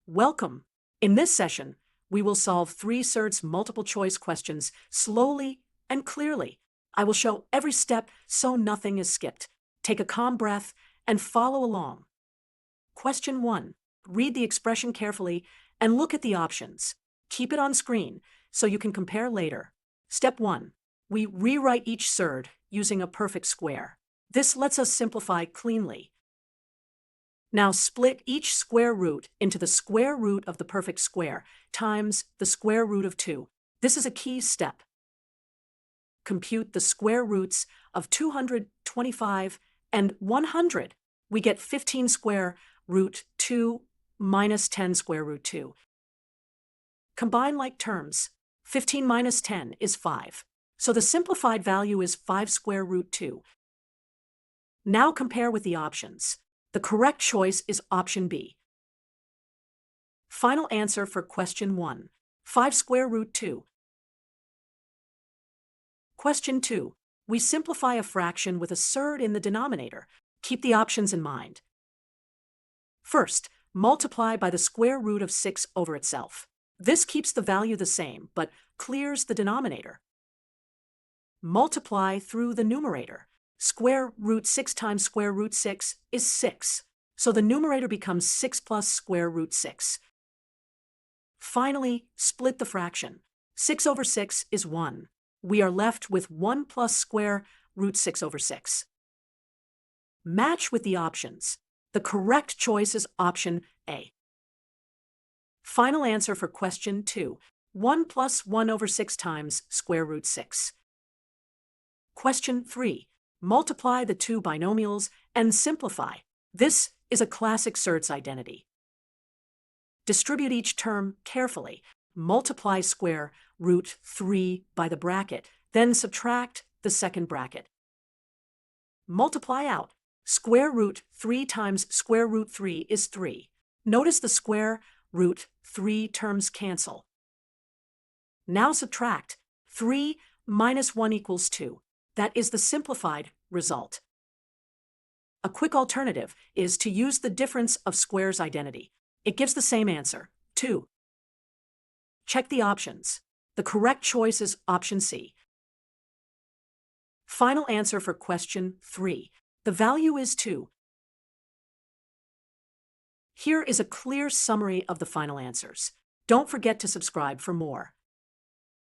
Welcome! In this session, we will solve 3 Surds multiple choice questions slowly and clearly. I will show every step so nothing is skipped. Take a calm breath and follow along. Question 1. Read the expression carefully and look at the options. Keep it on screen so you can compare later. Step 1. We rewrite each surd using a perfect square. This lets us simplify cleanly. Now split each square root into the square root of the perfect square times the square root of 2. This is a key step. Compute the square roots of 225 and 100. We get 15 square root 2 minus 10 square root 2. Combine like terms. 15 minus 10 is 5. So the simplified value is 5 square root 2. Now compare with the options. The correct choice is option B. Final answer for question 1. 5 square root 2. Question 2. We simplify a fraction with a surd in the denominator. Keep the options in mind. First, multiply by the square root of 6 over itself. This keeps the value the same, but clears the denominator. Multiply through the numerator. Square root 6 times square root 6 is 6. So the numerator becomes 6 plus square root 6. Finally, split the fraction. 6 over 6 is 1. We are left with 1 plus square root 6 over 6. Match with the options. The correct choice is option A. Final answer for question 2. 1 plus 1 over 6 times square root 6. Question 3. Multiply the 2 binomials and simplify. This is a classic Surds identity. Distribute each term carefully. Multiply square root 3 by the bracket, then subtract the second bracket. Multiply out. Square root 3 times square root 3 is 3. Notice the square root 3 terms cancel. Now subtract. 3 minus 1 equals 2. That is the simplified result. A quick alternative is to use the difference of squares identity. It gives the same answer, 2. Check the options. The correct choice is option C. Final answer for question 3. The value is 2. Here is a clear summary of the final answers. Don't forget to subscribe for more.